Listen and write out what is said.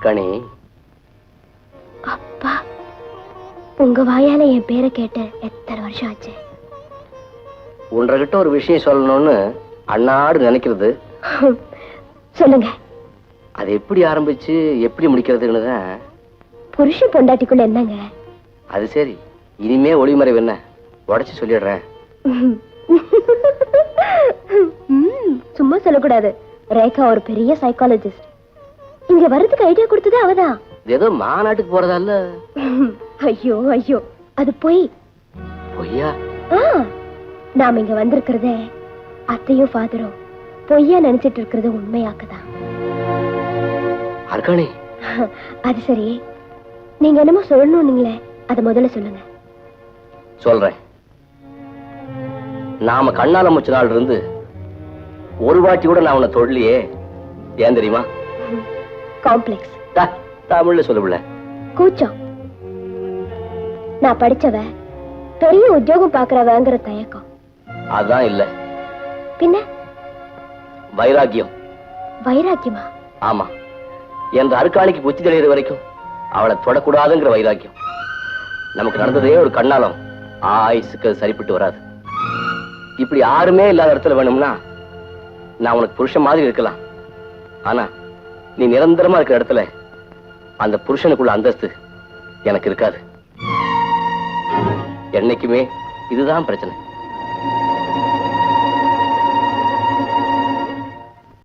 அர்க்காணி, அப்பா, உங்க வாயால என் பேரை கேட்டு எத்தனை வருஷம் ஆச்சு? உன்கிட்ட ஒரு விஷயம் சொல்லணும்னு அண்ணாடு நினைக்கிறது. சொல்லுங்க. அது எப்படி ஆரம்பிச்சு எப்படி முடிக்கிறதுன்னு தான். புருஷ பொண்டாட்டிக்குள்ள என்னங்க? அது சரி, இனிமே ஒளிமறைவு என்ன, உடைச்சு சொல்லிடுறேன். சும்மா சொல்லக்கூடாது. ரேகா ஒரு பெரிய சைக்காலஜிஸ்ட். இங்க வர்றதுக்கு ஐடியா கொடுத்தது அவதான். ஏதோ மாநாட்டுக்கு போறதா இல்ல? ஐயோ ஐயோ, அது பொய். பொய்யா? நாம இங்க வந்திருக்கிறதே அத்தையும் ஃபாதரும் பொய்யா நினைச்சிட்டு இருக்கிறது உண்மையாக்குதான். அர்க்காணி, அது சரி, நீங்க என்னமோ சொல்லணும்னீங்களே, அத முதல்ல சொல்லுங்க. சொல்றேன். நாம கண்ணால முச்ச நாள் இருந்து ஒரு வாட்டி கூட நான் உன்னை தொடலையே. ஏன் தெரியுமா? காம்ப்ளெக்ஸ். தமிழ்ல சொல்லல, கூச்சம். நான் படிச்சவ, பெரிய உத்தியோகம் பாக்குறவங்கிற தயக்கம். அதான் இல்ல. பின்ன? வைராக்கியம். வைராக்கியமா? ஆமா, என்ற அர்க்காணிக்கு புத்தி தெளிகிற வரைக்கும் அவளை தொடக்கூடாதுங்கிற வைராக்கியம். நமக்கு நடந்ததே ஒரு கண்ணாலம், ஆயுசுக்கு சரிப்பட்டு வராது. இப்படி யாருமே இல்லாத இடத்துல வேணும்னா நான் உனக்கு புருஷன் மாதிரி இருக்கலாம். ஆனா நீ நிரந்தரமா இருக்கிற இடத்துல அந்த புருஷனுக்குள்ள அந்தஸ்து எனக்கு இருக்காது. என்னைக்குமே இதுதான் பிரச்சனை.